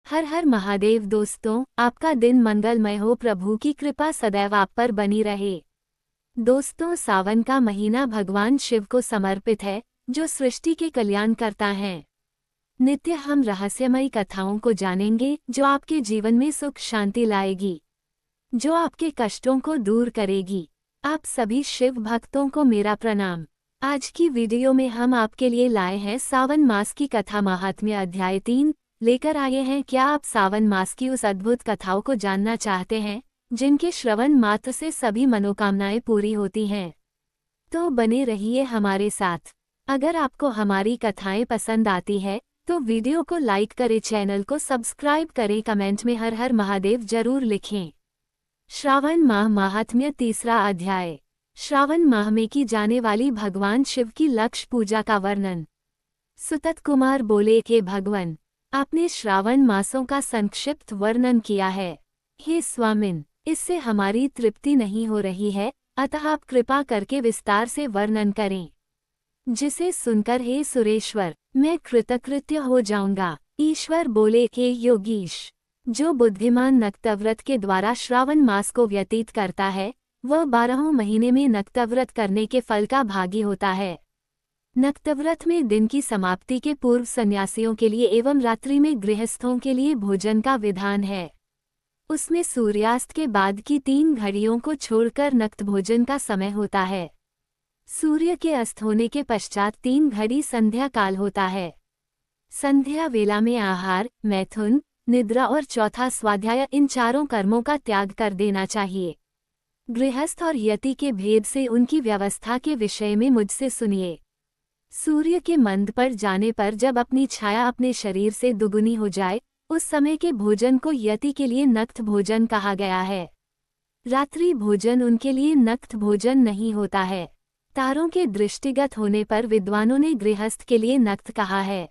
हर हर महादेव दोस्तों, आपका दिन मंगलमय हो। प्रभु की कृपा सदैव आप पर बनी रहे। दोस्तों, सावन का महीना भगवान शिव को समर्पित है, जो सृष्टि के कल्याण करता है। नित्य हम रहस्यमयी कथाओं को जानेंगे, जो आपके जीवन में सुख शांति लाएगी, जो आपके कष्टों को दूर करेगी। आप सभी शिव भक्तों को मेरा प्रणाम। आज की वीडियो में हम आपके लिए लाए हैं सावन मास की कथा महात्म्य अध्याय 3 लेकर आए हैं। क्या आप सावन मास की उस अद्भुत कथाओं को जानना चाहते हैं, जिनके श्रवण मात्र से सभी मनोकामनाएं पूरी होती हैं? तो बने रहिए हमारे साथ। अगर आपको हमारी कथाएं पसंद आती है तो वीडियो को लाइक करें, चैनल को सब्सक्राइब करें, कमेंट में हर हर महादेव जरूर लिखें। श्रावण माह महात्म्य तीसरा अध्याय। श्रावण माह में की जाने वाली भगवान शिव की लक्ष्य पूजा का वर्णन। सुतत कुमार बोले कि भगवान, आपने श्रावण मासों का संक्षिप्त वर्णन किया है। हे स्वामिन, इससे हमारी तृप्ति नहीं हो रही है, अतः आप कृपा करके विस्तार से वर्णन करें, जिसे सुनकर हे सुरेश्वर मैं कृतकृत्य हो जाऊंगा। ईश्वर बोले कि योगीश, जो बुद्धिमान नक्तव्रत के द्वारा श्रावण मास को व्यतीत करता है, वह 12 महीने में नक्तव्रत करने के फल का भागी होता है। नक्तव्रत में दिन की समाप्ति के पूर्व सन्यासियों के लिए एवं रात्रि में गृहस्थों के लिए भोजन का विधान है। उसमें सूर्यास्त के बाद की 3 घड़ियों को छोड़कर नक्त भोजन का समय होता है। सूर्य के अस्त होने के पश्चात 3 घड़ी संध्या काल होता है। संध्या वेला में आहार, मैथुन, निद्रा और चौथा स्वाध्याय, इन चारों कर्मों का त्याग कर देना चाहिए। गृहस्थ और यति के भेद से उनकी व्यवस्था के विषय में मुझसे सुनिए। सूर्य के मंद पर जाने पर जब अपनी छाया अपने शरीर से दुगुनी हो जाए, उस समय के भोजन को यति के लिए नक्त भोजन कहा गया है। रात्रि भोजन उनके लिए नक्त भोजन नहीं होता है। तारों के दृष्टिगत होने पर विद्वानों ने गृहस्थ के लिए नक्त कहा है।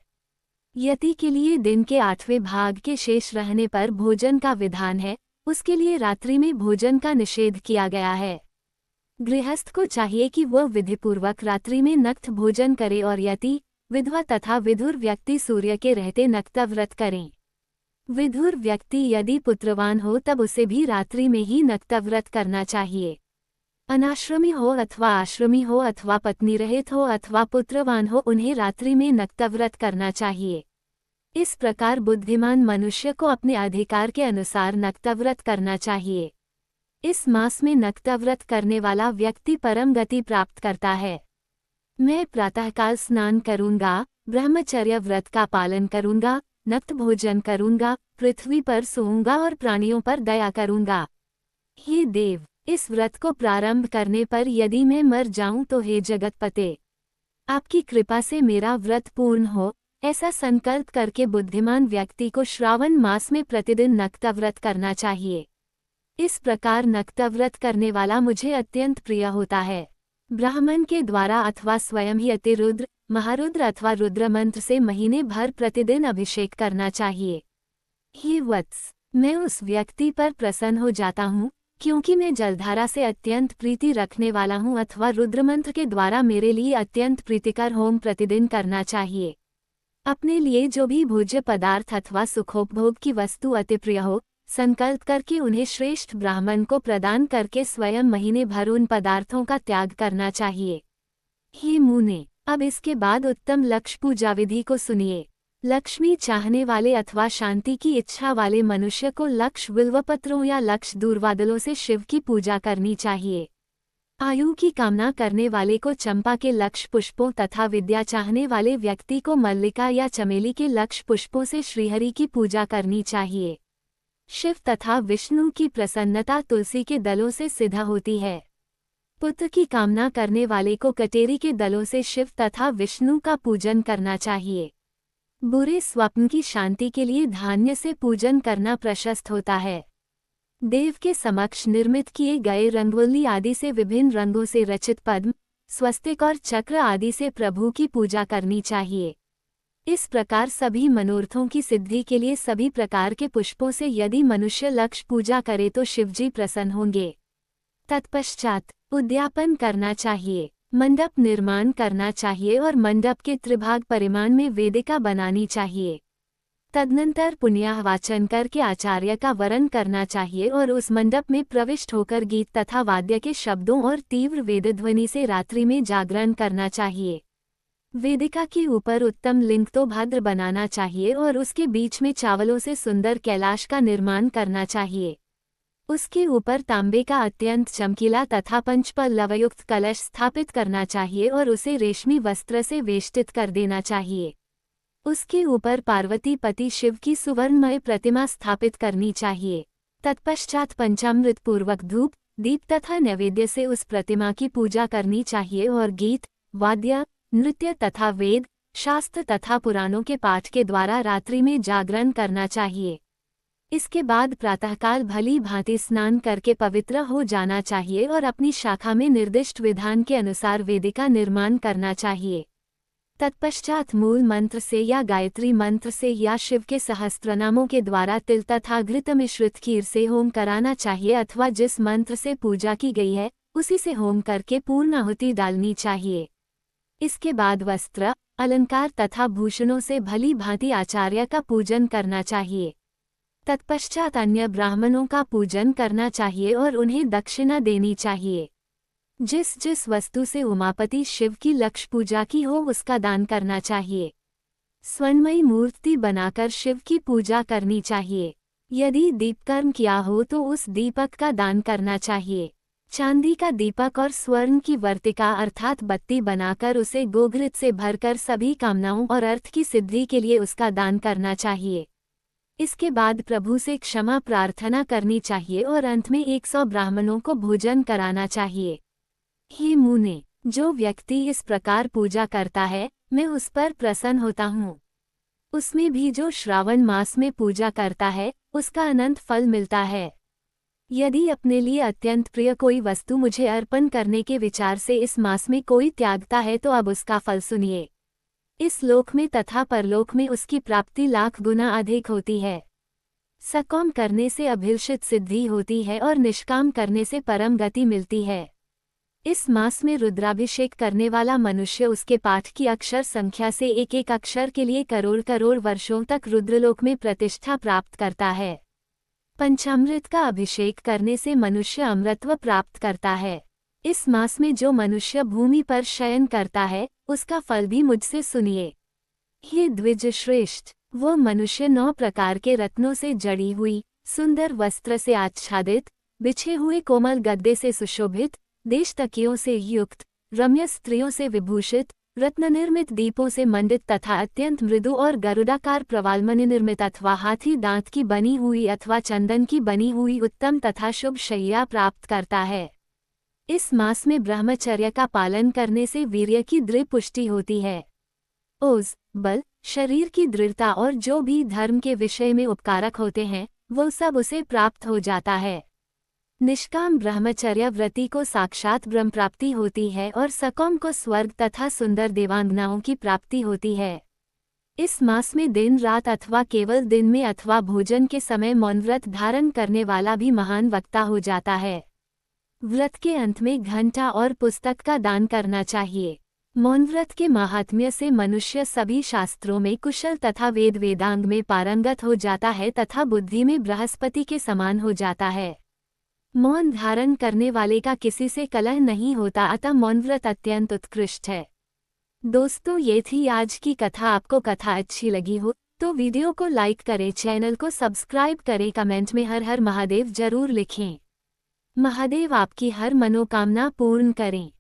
यति के लिए दिन के 8वें भाग के शेष रहने पर भोजन का विधान है, उसके लिए रात्रि में भोजन का निषेध किया गया है। गृहस्थ को चाहिए कि वह विधिपूर्वक रात्रि में नक्त भोजन करे और यति, विधवा तथा विधुर व्यक्ति सूर्य के रहते नक्तव्रत करें। विधुर व्यक्ति यदि पुत्रवान हो तब उसे भी रात्रि में ही नक्तव्रत करना चाहिए। अनाश्रमी हो अथवा आश्रमी हो अथवा पत्नी रहित हो अथवा पुत्रवान हो, उन्हें रात्रि में नक्तव्रत करना चाहिए। इस प्रकार बुद्धिमान मनुष्य को अपने अधिकार के अनुसार नक्तव्रत करना चाहिए। इस मास में नक्तव्रत करने वाला व्यक्ति परम गति प्राप्त करता है। मैं प्रातःकाल स्नान करूंगा, ब्रह्मचर्य व्रत का पालन करूंगा, नक्त भोजन करूंगा, पृथ्वी पर सोऊंगा और प्राणियों पर दया करूंगा। हे देव, इस व्रत को प्रारंभ करने पर यदि मैं मर जाऊं तो हे जगतपते, आपकी कृपा से मेरा व्रत पूर्ण हो, ऐसा संकल्प करके बुद्धिमान व्यक्ति को श्रावण मास में प्रतिदिन नक्तव्रत करना चाहिए। इस प्रकार नक्तव्रत करने वाला मुझे अत्यंत प्रिय होता है। ब्राह्मण के द्वारा अथवा स्वयं ही अतिरुद्र, महारुद्र अथवा रुद्र मंत्र से महीने भर प्रतिदिन अभिषेक करना चाहिए। हे वत्स, मैं उस व्यक्ति पर प्रसन्न हो जाता हूँ, क्योंकि मैं जलधारा से अत्यंत प्रीति रखने वाला हूँ, अथवा रुद्र मंत्र के द्वारा मेरे लिए अत्यंत प्रीतिकर होम प्रतिदिन करना चाहिए। अपने लिए जो भी भोज्य पदार्थ अथवा सुखोपभोग की वस्तु अति प्रिय हो, संकल्प करके उन्हें श्रेष्ठ ब्राह्मण को प्रदान करके स्वयं महीने भर उन पदार्थों का त्याग करना चाहिए। हे मुने, अब इसके बाद उत्तम लक्ष्य पूजा विधि को सुनिए। लक्ष्मी चाहने वाले अथवा शांति की इच्छा वाले मनुष्य को लक्ष्य बिल्वपत्रों या लक्ष्य दूरबादलों से शिव की पूजा करनी चाहिए। आयु की कामना करने वाले को चंपा के लक्ष्य पुष्पों तथा विद्या चाहने वाले व्यक्ति को मल्लिका या चमेली के लक्ष्य पुष्पों से श्रीहरि की पूजा करनी चाहिए। शिव तथा विष्णु की प्रसन्नता तुलसी के दलों से सिद्ध होती है। पुत्र की कामना करने वाले को कटेरी के दलों से शिव तथा विष्णु का पूजन करना चाहिए। बुरे स्वप्न की शांति के लिए धान्य से पूजन करना प्रशस्त होता है। देव के समक्ष निर्मित किए गए रंगोली आदि से विभिन्न रंगों से रचित पद्म, स्वस्तिक और चक्र आदि से प्रभु की पूजा करनी चाहिए। इस प्रकार सभी मनोरथों की सिद्धि के लिए सभी प्रकार के पुष्पों से यदि मनुष्य लक्ष्य पूजा करे तो शिवजी प्रसन्न होंगे। तत्पश्चात उद्यापन करना चाहिए, मंडप निर्माण करना चाहिए और मंडप के त्रिभाग परिमाण में वेदिका बनानी चाहिए। तदनंतर पुण्याह वाचन करके आचार्य का वरण करना चाहिए और उस मंडप में प्रविष्ट होकर गीत तथा वाद्य के शब्दों और तीव्र वेदध्वनि से रात्रि में जागरण करना चाहिए। वेदिका के ऊपर उत्तम लिंग तो भद्र बनाना चाहिए और उसके बीच में चावलों से सुंदर कैलाश का निर्माण करना चाहिए। उसके ऊपर तांबे का अत्यंत चमकीला तथा पंचपल्लवयुक्त कलश स्थापित करना चाहिए और उसे रेशमी वस्त्र से वेष्टित कर देना चाहिए। उसके ऊपर पार्वती पति शिव की सुवर्णमय प्रतिमा स्थापित करनी चाहिए। तत्पश्चात पंचामृत पूर्वक धूप, दीप तथा नैवेद्य से उस प्रतिमा की पूजा करनी चाहिए और गीत, वाद्य, नृत्य तथा वेद, शास्त्र तथा पुराणों के पाठ के द्वारा रात्रि में जागरण करना चाहिए। इसके बाद प्रातःकाल भली भांति स्नान करके पवित्र हो जाना चाहिए और अपनी शाखा में निर्दिष्ट विधान के अनुसार वेदिका निर्माण करना चाहिए। तत्पश्चात मूल मंत्र से या गायत्री मंत्र से या शिव के सहस्त्रनामों के द्वारा तिल तथा घृत मिश्रित खीर से होम कराना चाहिए अथवा जिस मंत्र से पूजा की गई है उसी से होम करके पूर्ण आहुति डालनी चाहिए। इसके बाद वस्त्र, अलंकार तथा भूषणों से भली भांति आचार्य का पूजन करना चाहिए। तत्पश्चात अन्य ब्राह्मणों का पूजन करना चाहिए और उन्हें दक्षिणा देनी चाहिए। जिस जिस वस्तु से उमापति शिव की लक्ष्य पूजा की हो उसका दान करना चाहिए। स्वर्णमयी मूर्ति बनाकर शिव की पूजा करनी चाहिए। यदि दीपकर्म किया हो तो उस दीपक का दान करना चाहिए। चांदी का दीपक और स्वर्ण की वर्तिका अर्थात बत्ती बनाकर उसे गोघृत से भरकर सभी कामनाओं और अर्थ की सिद्धि के लिए उसका दान करना चाहिए। इसके बाद प्रभु से क्षमा प्रार्थना करनी चाहिए और अंत में 100 ब्राह्मणों को भोजन कराना चाहिए। हे मुने, जो व्यक्ति इस प्रकार पूजा करता है मैं उस पर प्रसन्न होता हूँ। उसमें भी जो श्रावण मास में पूजा करता है उसका अनंत फल मिलता है। यदि अपने लिए अत्यंत प्रिय कोई वस्तु मुझे अर्पण करने के विचार से इस मास में कोई त्यागता है तो अब उसका फल सुनिए। इस लोक में तथा परलोक में उसकी प्राप्ति लाख गुना अधिक होती है। सकाम करने से अभिलषित सिद्धि होती है और निष्काम करने से परम गति मिलती है। इस मास में रुद्राभिषेक करने वाला मनुष्य उसके पाठ की अक्षर संख्या से एक एक अक्षर के लिए करोड़ करोड़ वर्षों तक रुद्रलोक में प्रतिष्ठा प्राप्त करता है। पंचामृत का अभिषेक करने से मनुष्य अमृतत्व प्राप्त करता है। इस मास में जो मनुष्य भूमि पर शयन करता है उसका फल भी मुझसे सुनिए। हे द्विज श्रेष्ठ, वो मनुष्य 9 प्रकार के रत्नों से जड़ी हुई, सुंदर वस्त्र से आच्छादित, बिछे हुए कोमल गद्दे से सुशोभित, देश तकियों से युक्त, रम्य स्त्रियों से विभूषित, रत्न निर्मित दीपों से मंडित तथा अत्यंत मृदु और गरुडाकार प्रवालमणि निर्मित अथवा हाथी दांत की बनी हुई अथवा चंदन की बनी हुई उत्तम तथा शुभ शैया प्राप्त करता है। इस मास में ब्रह्मचर्य का पालन करने से वीर्य की दृढ़ पुष्टि होती है। ओज, बल, शरीर की दृढ़ता और जो भी धर्म के विषय में उपकारक होते हैं वो सब उसे प्राप्त हो जाता है। निष्काम ब्रह्मचर्य व्रती को साक्षात ब्रह्म प्राप्ति होती है और सकाम को स्वर्ग तथा सुंदर देवांगनाओं की प्राप्ति होती है। इस मास में दिन रात अथवा केवल दिन में अथवा भोजन के समय मौन व्रत धारण करने वाला भी महान वक्ता हो जाता है। व्रत के अंत में घंटा और पुस्तक का दान करना चाहिए। मौन व्रत के महात्म्य से मनुष्य सभी शास्त्रों में कुशल तथा वेद वेदांग में पारंगत हो जाता है तथा बुद्धि में बृहस्पति के समान हो जाता है। मौन धारण करने वाले का किसी से कलह नहीं होता, अतः मौन व्रत अत्यंत उत्कृष्ट है। दोस्तों, ये थी आज की कथा। आपको कथा अच्छी लगी हो तो वीडियो को लाइक करें, चैनल को सब्सक्राइब करें, कमेंट में हर हर महादेव जरूर लिखें। महादेव आपकी हर मनोकामना पूर्ण करें।